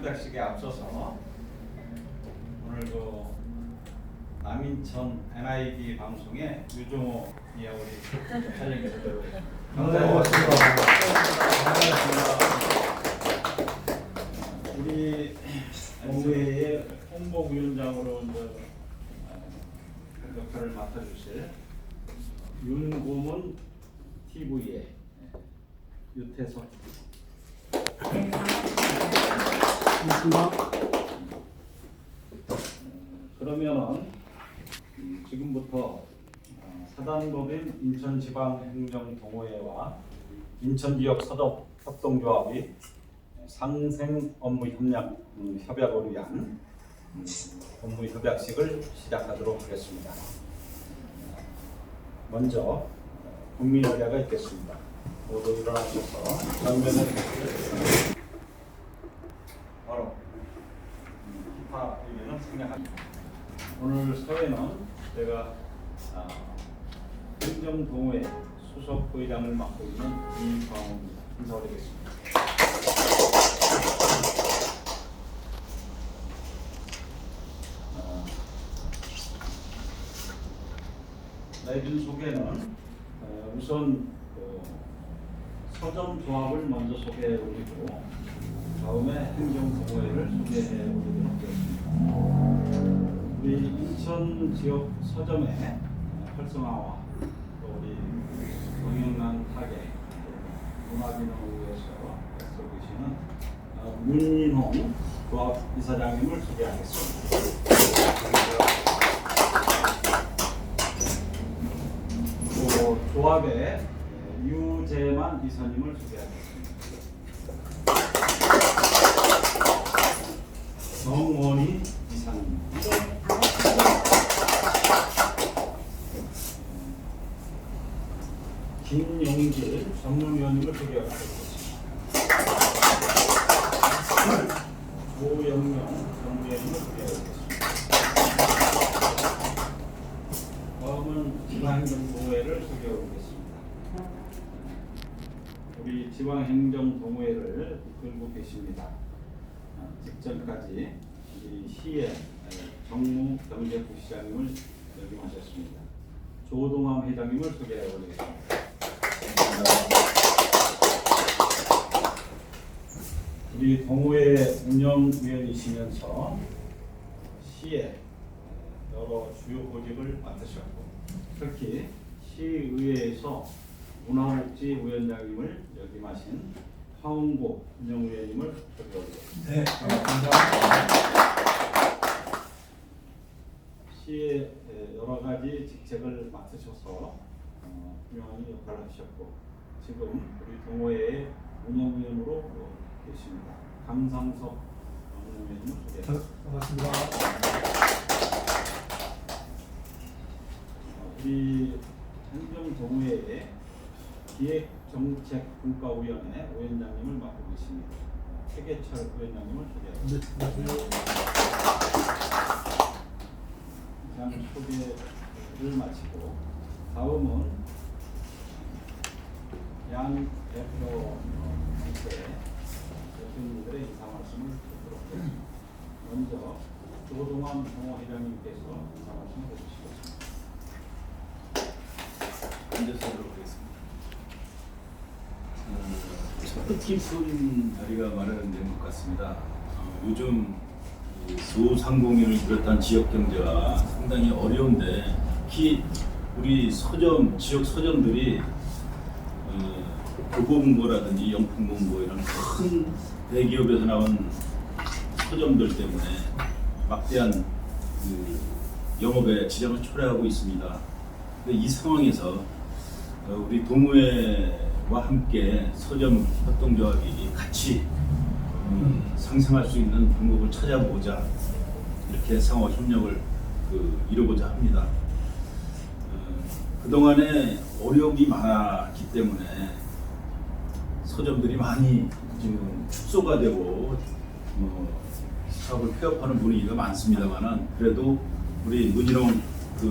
협약식에 앞서서 오늘 그 남인천 NID 방송에 유종호 이하우리 촬영해서 반갑습니다. 우리 동회의 홍보위원장으로 역할을 맡아주실 윤고문 TV의 유태석. 그러면은 지금부터 사단법인 인천지방행정동호회와 인천지역 서적협동조합이 상생 업무 협약을 위한 업무 협약식을 시작하도록 하겠습니다. 먼저 국민의례가 있겠습니다. 모두 일어나셔서 전면에 바로 기타 의견을 생략합니다. 오늘 사회는 제가 행정동호회 수석 부회장을 맡고 있는 이광호입니다. 인사드리겠습니다. 내빈 소개는 우선 서점 조합을 먼저 소개해 드리고 다음에 행정동호회를 소개해 드리도록 하겠습니다. 우리 인천 지역 서점의 활성화와 또 우리 동영상 타겟 문화진흥을 위해서 애써 계시는 문인홍 조합 이사장님을 소개하겠습니다. 또 조합의 유재만 이사님을 소개하겠습니다. 정원희 이사님. 김용길 전문위원님을 소개하겠습니다. 조영명 전문위원님을 소개하겠습니다. 다음은 지방행정동호회를 소개하겠습니다. 우리 지방행정동호회를 이끌고 계십니다. 직전까지 우리 시의 정무 경제부시장님을 역임하셨습니다. 조동암 회장님을 소개해 드리겠습니다. 우리 동호회 운영위원이시면서 시의 여러 주요 보직을 맡으셨고 특히 시의회에서 문화복지위원장님을 역임하신 황은고 운영위원님을 소개하겠습니다. 네, 반갑습니다. 시의 여러 가지 직책을 맡으셔서 훌륭한 역할을 하셨고 지금 우리 동호회의 운영위원으로 계십니다. 강상석 운영위원님을 소개하겠습니다. 반갑습니다. 우리 행정동호회의 기획정책분과위원회 위원장님을 맡고 계십니다. 최계철 위원장님을 소개하겠습니다. 이상 소개를 마치고 다음은 양 대표님들의 인사 말씀을 듣도록 하겠습니다. 먼저 조동암 동호회장님께서 인사 말씀을 해주시겠습니다. 앉아서 하도록 하겠습니다. 첫 번째 쏜 자리가 마련된 것 같습니다. 요즘 소상공인을 비롯한 지역 경제가 상당히 어려운데 특히 우리 서점, 지역 서점들이 교보문고라든지 영풍문고 이런 큰 대기업에서 나온 서점들 때문에 막대한 영업에 지장을 초래하고 있습니다. 근데 이 상황에서 우리 동호회와 함께 서점 협동조합이 같이 상생할 수 있는 방법을 찾아보자 이렇게 상호 협력을 이루고자 합니다. 그동안에 어려움이 많았기 때문에 서점들이 많이 지금 축소가 되고 사업을 폐업하는 분위기가 많습니다만은 그래도 우리 문인홍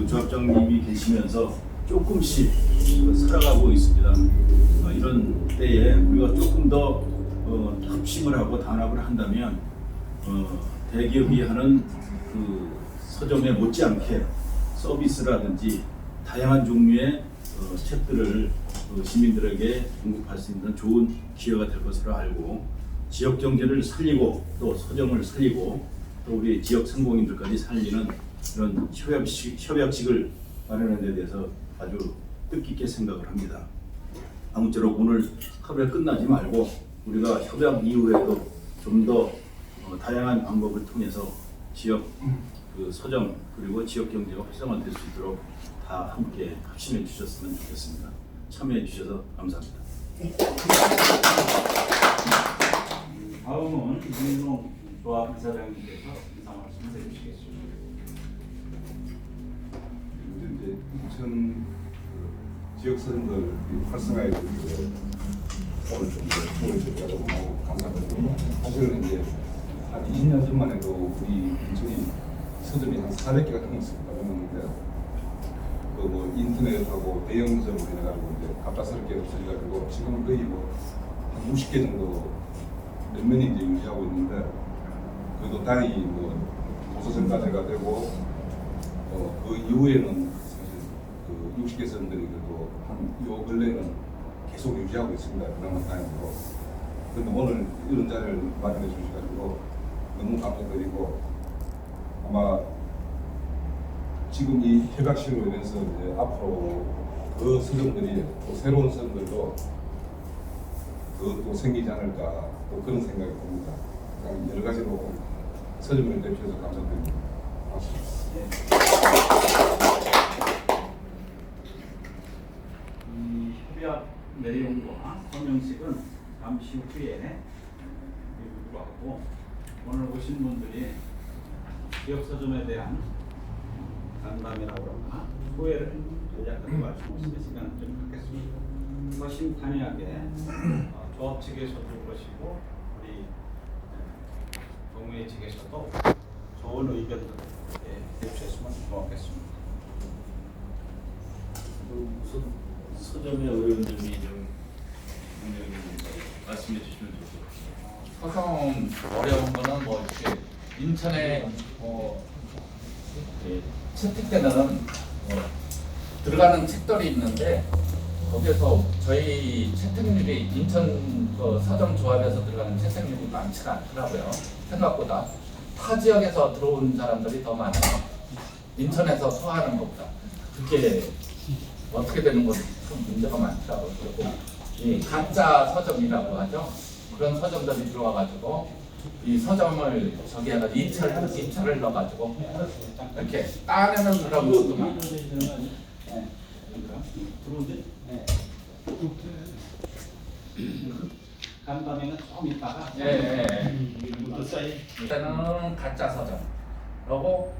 조합장님이 계시면서 조금씩 살아가고 있습니다. 이런 때에 우리가 조금 더 협심을 하고 단합을 한다면 대기업이 하는 그 서점에 못지않게 서비스라든지 다양한 종류의 책들을 시민들에게 공급할 수 있는 좋은 기회가 될 것으로 알고 지역 경제를 살리고 또 서점을 살리고 또 우리 지역 상공인들까지 살리는 이런 협약식을 마련하는 데 대해서 아주 뜻깊게 생각을 합니다. 아무쪼록 오늘 하루에 끝나지 말고 우리가 협약 이후에도 좀 더 다양한 방법을 통해서 지역 그 서점 그리고 지역 경제가 활성화될 수 있도록 다 함께 합심해 주셨으면 좋겠습니다. 참여해 주셔서 감사합니다. 다음은 윤희룡 조합 이사장님께서 인사 말씀해 주시겠습니다. 이제 인천 지역 서점들 활성화에 대해서 오늘 좀 도움을 주셔서 너무 감사드리고 사실은 이제 한 20년 전만 해도 우리 인천이 서점이 한 400개가 넘었는데 그 뭐 인터넷하고 대형 서점을 해가지고 이제 갑작스럽게 없어져가지고 지금 거의 뭐 한 60개 정도 몇 면이 이제 유지하고 있는데 그래도 다행히 뭐 도서정가제가 되고 그 이후에는 사실 그 60개 서점들이 그래도 한 요 근래는 계속 유지하고 있습니다. 그나마 다행으로. 그런데 오늘 이런 자리를 마련해 주셔가지고 너무 감사드리고 아마 지금 이 협약식으로 인해서 이제 앞으로 그 서점들이 또 새로운 서점들도 또 생기지 않을까 또 그런 생각이 듭니다. 그러니까 여러 가지로 서점을 대표해서 감사드립니다. 이 협약 내용과 서명식은 잠시 후에 미루기로 하고 오늘 오신 분들이 지역 서점에 대한 간담회나 그러나 소회를 전략하는 말씀하시는 시간을 좀 갖겠습니다. 허심탄회하게 조합 측에서도 그러시고 우리 동호회 측에서도 좋은 의견들 대주셨으면 좋겠습니다. 우선 서점의 어려운 점이 좀 말씀해 주시면 좋겠습니다. 서점 어려운 거는 뭐 이렇게 인천에 채택되는 들어가는 책들이 있는데 거기에서 저희 채택률이 인천 그 서점 조합에서 들어가는 채택률이 많지가 않더라고요. 생각보다 타 지역에서 들어온 사람들이 더 많아요. 인천에서 소화하는 것보다 그게 어떻게 되는 것이 좀 문제가 많더라고요. 그리고 이 가짜 서점이라고 하죠. 그런 서점들이 들어와가지고 이 서점을 저기 해가 입찰을 넣어가지고 이렇게 따내는 그런 것도 많아요. 들어오는데? 네. 간담회는 좀 있다가 일단은 가짜 서점. 그리고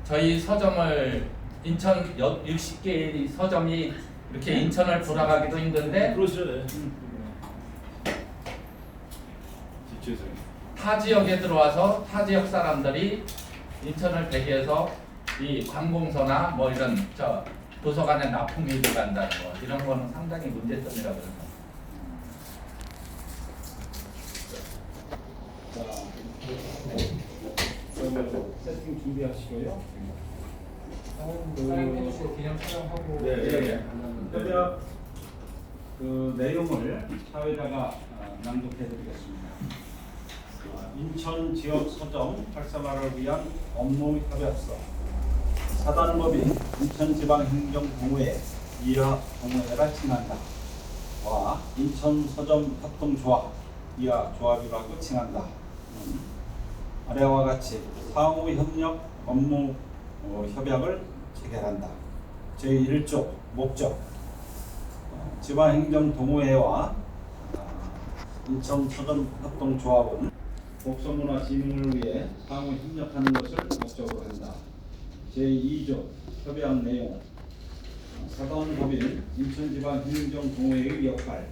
저희 서점을 인천 60개 서점이 이렇게 인천을 돌아가기도 힘든데 그러시네. 타 지역에 들어와서 타 지역 사람들이 인천을 대비해서 이 관공서나 뭐 이런 도서관에 납품이 들어간다는 거 이런 거는 상당히 문제점이라고 생각합니다. 그러면 세팅 준비하시고요. 기념 촬영하고 협약 그 내용을 사회자가 낭독해드리겠습니다. 인천 지역 서점 활성화를 위한 업무 협약서. 사단법인 인천지방행정동호회 이하 동호회라 칭한다. 와 인천 서점 협동조합 이하 조합이라고 칭한다. 아래와 같이 상호 협력 업무 협약을 체결한다. 제1조 목적 지방행정동호회와 인천 서점 협동조합은 독서문화 진흥을 위해 상호 협력하는 것을 목적으로 한다. 제2조 협약 내용 사단법인 인천지방행정동호회의 역할.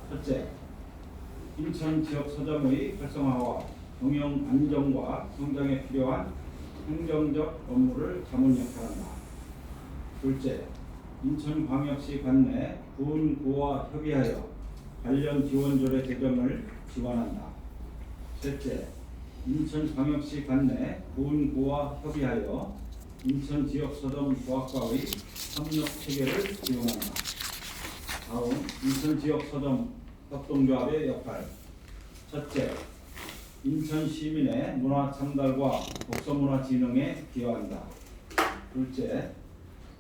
첫째, 인천 지역 서점의 활성화와 경영 안정과 성장에 필요한 행정적 업무를 자문 역할한다. 둘째, 인천광역시 관내 구은구와 협의하여 관련 지원조례 개정을 지원한다. 셋째, 인천광역시 관내 보훈구와 협의하여 인천 지역 서점 조합과의 협력 체계를 지원한다. 다음 인천 지역 서점 협동조합의 역할. 첫째, 인천 시민의 문화 창달과 독서 문화 진흥에 기여한다. 둘째,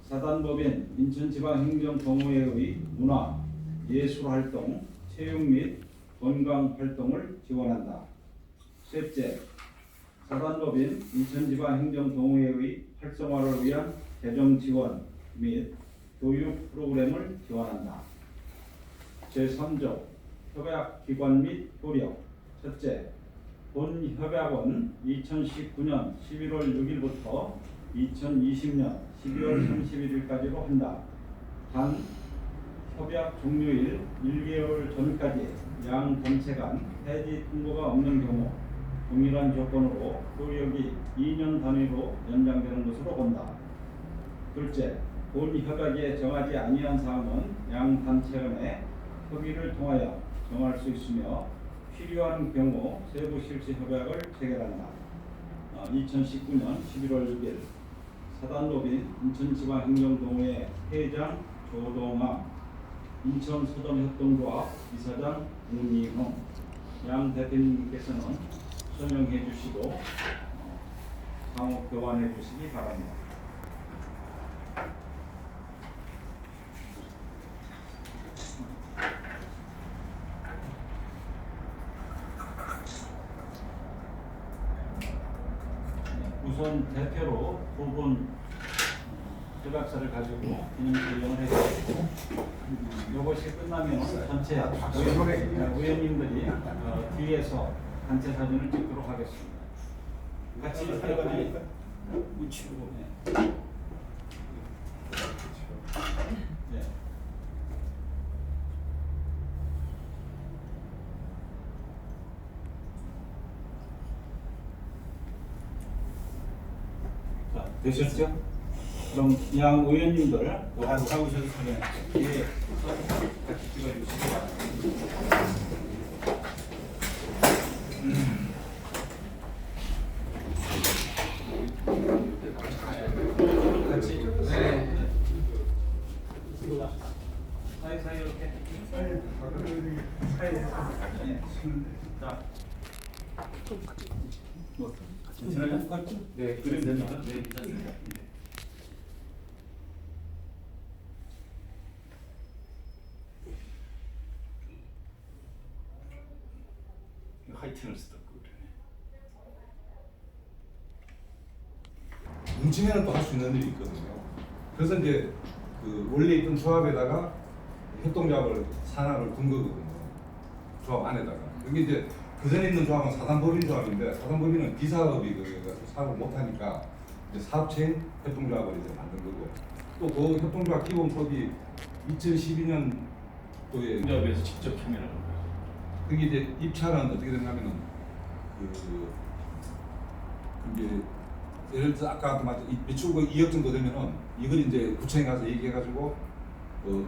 사단법인 인천지방행정동호회의 문화, 예술 활동, 체육 및 건강 활동을 지원한다. 셋째, 사단법인 인천지방행정동호회의 활성화를 위한 재정 지원 및 교육 프로그램을 지원한다. 제3조 협약기관 및 효력. 첫째, 본 협약은 2019년 11월 6일부터 2020년 12월 31일까지로 한다. 단 협약 종료일 1개월 전까지 양 단체 간 해지 통보가 없는 경우 동일한 조건으로 효력이 2년 단위로 연장되는 것으로 본다. 둘째, 본 협약에 정하지 아니한 사항은 양 단체 간의 협의를 통하여 정할 수 있으며 필요한 경우 세부 실시 협약을 체결한다. 2019년 11월 6일 사단법인 인천지방행정동호회 회장 조동암, 인천서점협동조합 이사장 문희홍 양 대표님께서는 설명해 주시고 상호 교환해 주시기 바랍니다. 우선 대표로 두 분 협약서를 가지고 기념 수령을 해주시고 이것이 끝나면 전체 의원님들이 뒤에서 단체 사진을 찍도록 하겠습니다. 같이 이렇게 묻히고 네. 자, 되셨죠? 그럼 양 의원님들 나오셔서 뒤에 같이 찍어주시기 바랍니다. 같이 사이 이렇게 자, 뭐 괜찮아요? 네, 그림 됩니다. 네, 괜찮습니다. 하이틴을 쓰던 그러네. 뭉치면 또 할 수 있는 일이 있거든요. 그래서 이제 그 원래 있던 조합에다가 협동조합을 산하를 둔 거거든요. 조합 안에다가. 여기 이제 그 전에 있는 조합은 사단법인 조합인데 사단법인은 비사업이 그래서 사업을 못하니까 이제 사업체인 협동조합을 이제 만든 거고 또 그 협동조합 기본법이 2012년도에 협동조합에서 직접 참여를 하는 거예요. 그게 이제 입찰은 어떻게 되냐면은 그게 예를 들어 아까 매출고 2억 정도 되면은 이걸 이제 구청에 가서 얘기해가지고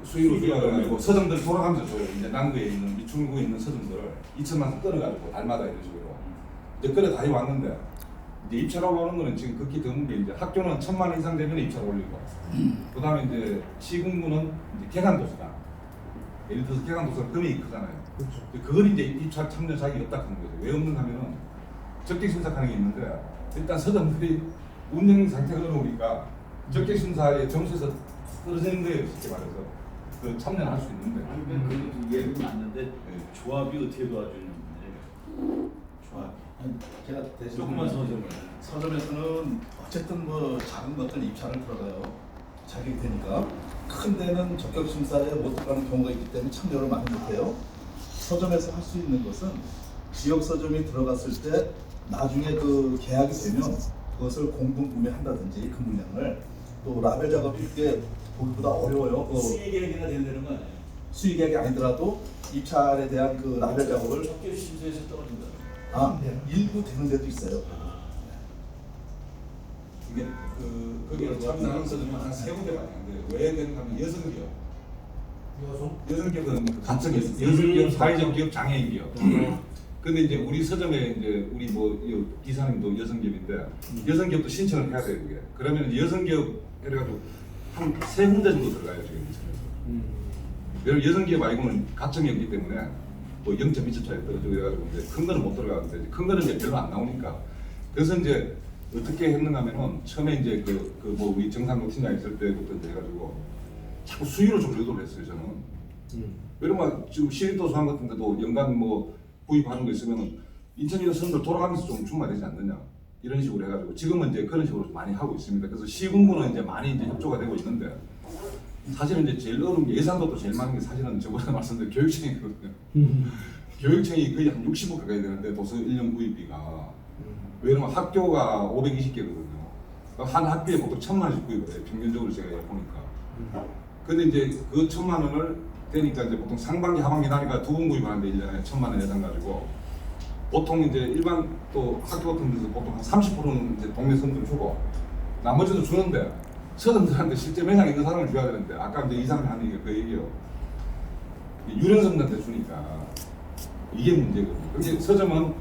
수익을 주어가지고 서점들 돌아가면서 줘요. 이제 남구에 있는 미출구에 있는 서점들을 2천만 원 끌어가지고 달마다 이런 식으로 이제 끌어 다 해왔는데 이제 입찰하고 하는 거는 지금 극히 드문 게 이제 학교는 1,000만 원 이상 되면 입찰 올리고 그 다음에 이제 시군구는 이제 개간도서관 예를 들어서 개간도서관 금액이 크잖아요. 그렇죠. 그걸 이제 입찰 참여 자격이 없다 하는 거죠. 왜 없는가 하면은 적격심사하는 게 있는데 일단 서점들이 운영 상태가 어려우니까 적격심사의 점수에서 떨어지는 거예요. 쉽게 말해서 그 참여는 할 수 있는데 그 예를 맞는데 조합이 어떻게 도와주는데 조합 제가 조금만 서점을 서점에서는 어쨌든 뭐 작은 것들 입찰을 들어가요. 자격이 되니까 큰 데는 적격 심사에 못 들어가는 경우가 있기 때문에 참여를 많이 못해요. 서점에서 할 수 있는 것은 지역 서점이 들어갔을 때 나중에 그 계약이 되면 그것을 공동 구매한다든지 그 물량을 또 라벨 작업이 이게 보기보다 어려워요. 수익액이나 된다는 거 아니에요? 수익액이 아니더라도 입찰에 대한 그 라벨 작업을 적격 심사에서 떨어진다. 일부 되는 데도 있어요. 이게 거기에 참여하는 서점은 한 3군데밖에 안 돼요. 왜 그런가 하면 여성기업 여성기업은 간척이 있어요. 여성기업, 사회적 기업, 장애인 기업 근데 이제 우리 서점에 이제 우리 뭐 이사님도 여성기업인데 여성기업도 신청을 해야 돼요 그게. 그러면 여성기업 해가지고 한 3군데 정도 들어가요 지금 인천에서. 왜냐면 여성기업 아니고는 가점이 없기 때문에 뭐 0.2초 차이 떨어지고 해가지고 이제 큰 거는 못 들어가는데 큰 거는 이제 별로 안 나오니까. 그래서 이제 어떻게 했는가 하면은 처음에 이제 뭐 우리 정상국 팀장 있을 때부터 이제 해가지고 자꾸 수위로 좀 유도를 했어요 저는. 왜냐면 지금 시립도서관 같은 데도 연간 뭐 구입하는 거 있으면은 인천 여성들 돌아가면서 좀 주면 되지 않느냐 이런 식으로 해가지고 지금은 이제 그런 식으로 많이 하고 있습니다. 그래서 시군부는 이제 많이 이제 협조가 되고 있는데 사실은 이제 제일 어려운 게 예산도 또 제일 많은 게 사실은 저번에 말씀드린 교육청이거든요. 교육청이 거의 한 60억 가까이 되는데 도서 1년 구입비가 왜냐면 학교가 520개거든요. 한 학교에 보통 1,000만 원씩 구입을 해요. 평균적으로 제가 보니까. 근데 이제 그 1,000만 원을 되니까 이제 보통 상반기 하반기 나니까 2번 구입하는데 1년에 1,000만 원 예산 가지고 보통 이제 일반 또 학교 같은 데서 보통 한 30%는 이제 동네 선들 주고 나머지도 주는데 서점들한테 실제 매장 있는 사람을 줘야 되는데 아까 이제 이 사람이 하는 얘기가 그 얘기예요. 유령선들한테 주니까 이게 문제거든요. 근데 서점은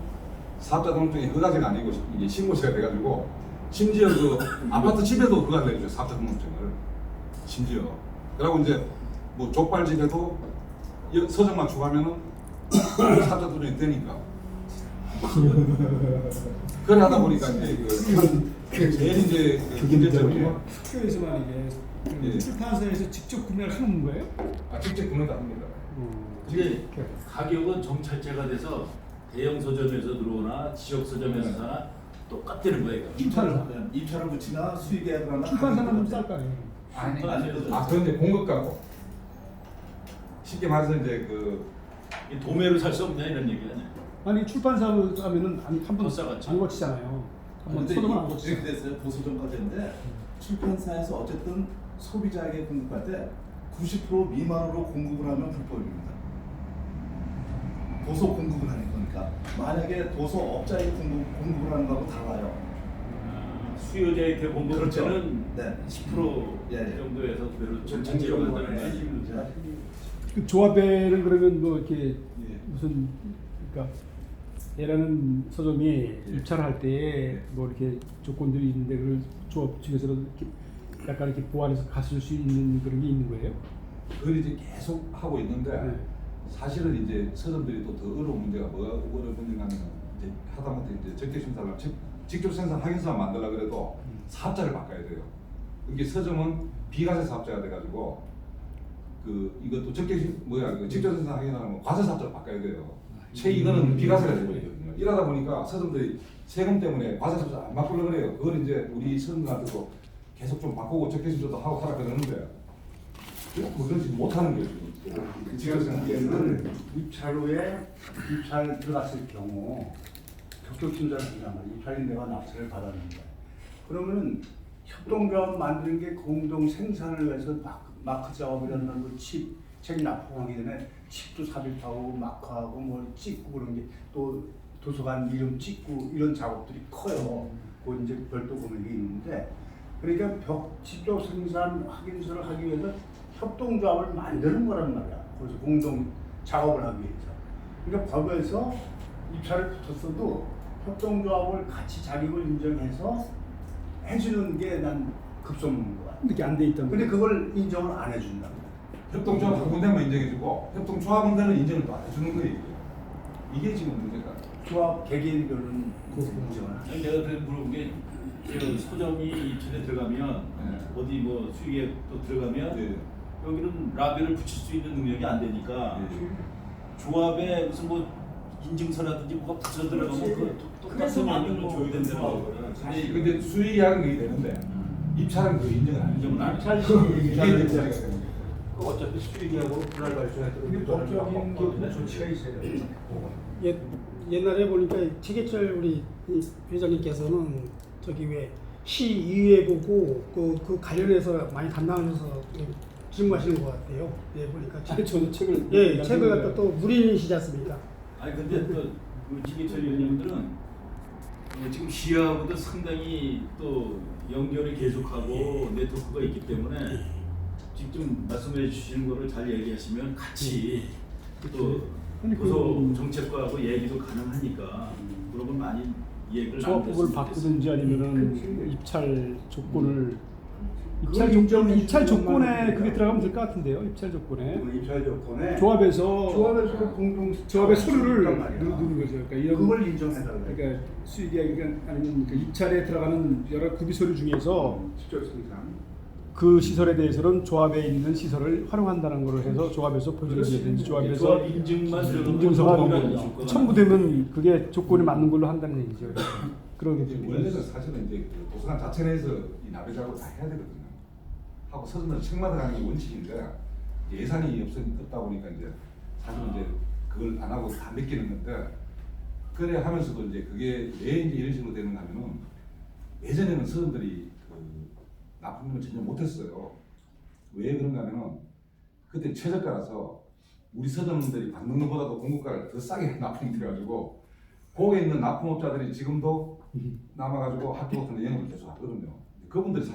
사업자 등록증이 허가제가 아니고 이게 신고제가 돼가지고 심지어 그 아파트 집에도 허가를 내주죠. 사업자 등록증을 심지어. 그리고 이제 뭐 족발집에도 서점만 추가하면은 사업자 등록증이 되니까. 그래 하다 보니까 이제 제일 이제 문제점이 학교에서 말이게 예. 출판사에서 직접 구매를 하는 거예요? 직접 구매도 합니다. 근데 가격은 정찰제가 돼서 대형 서점에서 들어오나 지역 서점에서 사나 똑같다는 거예요. 입찰을 붙이나 수익계약을 하나 출판사는 좀 쌀 거 아니에요? 아니 그런데 공급가고 쉽게 말해서 이제 이 도매로 살 수 없냐 이런 얘기 아니야? 아니 출판사로 하면은 한번 더 싸겠지. 안 거치잖아요. 한번 근데 서점을 안 이렇게 거치잖아요. 됐어요. 보수정까지인데 출판사에서 어쨌든 소비자에게 공급할 때 90% 미만으로 공급을 하면 불법입니다. 도서 공급을 하는 거니까 만약에 도서업자에 공급을 하는 거하고 달라요. 수요자한테 공급할 그렇죠. 때는 네. 10% 예, 예. 정도에서 그대로 정찰제로 간다는 거야. 그 조합에는 그러면 뭐 이렇게 예. 무슨 그러니까 얘라는 서점이 입찰할 때 뭐 이렇게 조건들이 있는데 그걸 조합 측에서도 이렇게 약간 이렇게 보완해서 갔을 수 있는 그런 게 있는 거예요? 그걸 이제 계속 하고 있는데 네. 사실은 이제 서점들이 또 더 어려운 문제가 뭐가 어려운 문제가 하면 이제 하다못해 이제 적격 심사를 직접 생산 확인서만 만들라 그래도 사업자를 바꿔야 돼요. 이게 서점은 비과세 사업자가 돼가지고 이것도 적격 직접 생산 확인하면 과세 사업자로 바꿔야 돼요. 이거는 비과세가 되거든요. 이러다 보니까 서점들이 세금 때문에 과세 사업자 안 바꾸려고 그래요. 그걸 이제 우리 서점들한테도 계속 좀 바꾸고 적격 심사도 하고 하라 그러는데 뭐 그런 짓 못하는 거예요. 제가 생각에는 입찰 후에 입찰 들어갔을 경우 적격 심사를 한단 말이에요. 입찰인 내가 납세를 받았는데 그러면은 협동조합 만드는 게 공동 생산을 위해서 마크 작업이라는 걸 책 납품하기 전에 칩도 삽입하고 마크하고 뭐 찍고 그런 게 또 도서관 이름 찍고 이런 작업들이 커요. 그 이제 별도 금액이 있는데 그러니까 직접 생산 확인서를 하기 위해서 협동조합을 만드는 거란 말이야. 그래서 공동 작업을 하기 위해서. 그러니까 법에서 입찰을 붙였어도 협동조합을 같이 자격을 인정해서 해주는 게 난 급선무인 거야. 이렇게 안 돼 있다는 근데 그걸 인정을 안 해준다. 협동조합 한 군데만 인정해주고 협동조합원들은 인정을 또 안 해주는 거예요. 이게 지금 문제가. 조합 개개인별은 인정을 안 해. 아니, 내가 그래 물어본 게 서점이 입찰에 들어가면 어디 뭐 수익에 또 들어가면 네. 여기는 라벨을 붙일 수 있는 능력이 안 되니까 조합에 무슨 뭐 인증서라든지 뭐가 붙여 들어가면 그 똑같은 명령을 줘야 된다고 그러거든. 근데 수익이하는 게 되는데 입찰은 그 인정을 안 해요. 인정을 안 해. 입찰 시 이게 얘기를 문제가 해. 되는 거예요. 어차피 수익하고 분할 발전에 이게 법적인 게 조치가 있어야 돼. 옛날에 보니까 최계철 우리 회장님께서는 저기 왜 시의회 보고 그 관련해서 많이 담당하셔서 질문하시는 것 같아요. 예, 보니까 저도 책을 예, 책을 갖다 또 무리이시지 않습니까? 아니 근데 또 지기철 위원님들은 지금 시하고도 상당히 또 연결이 계속하고 네트워크가 있기 때문에 직접 말씀해 주시는 거를 잘 얘기하시면 같이 또 아니, 도서 정책과하고 얘기도 가능하니까 그런 걸 많이 얘기를 조합법을 나눴으면 바꾸든지 좋겠어요. 아니면은 입찰 조건을 그걸 인정해 입찰 주는 조건에 것만 그게 들어가면 될 것 같은데요. 입찰 조건에 그 입찰 조건에 조합에서 공동 조합의 서류를 있단 말이야. 넣는 거죠. 그러니까 이런 그걸 인정해달라. 그러니까 수익이 아니면 그 입찰에 들어가는 여러 구비 서류 중에서 직접생산. 그 시설에 대해서는 조합에 있는 시설을 활용한다는 걸 해서 조합에서 표준을 내든지 조합에서 조합 인증만 들어가면 인증서가 조합이라는 조건은 첨부되면 그게 조건이 맞는 걸로 한다는 얘기죠. 그러기 이제 때문에 원래는 사실은 이제 그 도서관 자체 내에서 이 나배 작업을 다 해야 되거든요. 하고 서점은 책마다 가는 게 원칙인데 예산이 없다 보니까 이제 사실은 이제 그걸 안 하고 다 맡기는 건데 그래 하면서도 이제 그게 왜 이제 이런 식으로 되는가 하면은 예전에는 서점들이 그 납품을 전혀 못했어요. 왜 그런가 하면은 그때 최저가라서 우리 서점들이 받는 것보다도 공급가를 더 싸게 납품이 돼가지고 거기에 있는 납품업자들이 지금도 남아가지고 학교 같은 데 영업을 계속 하거든요. 그분들이 사실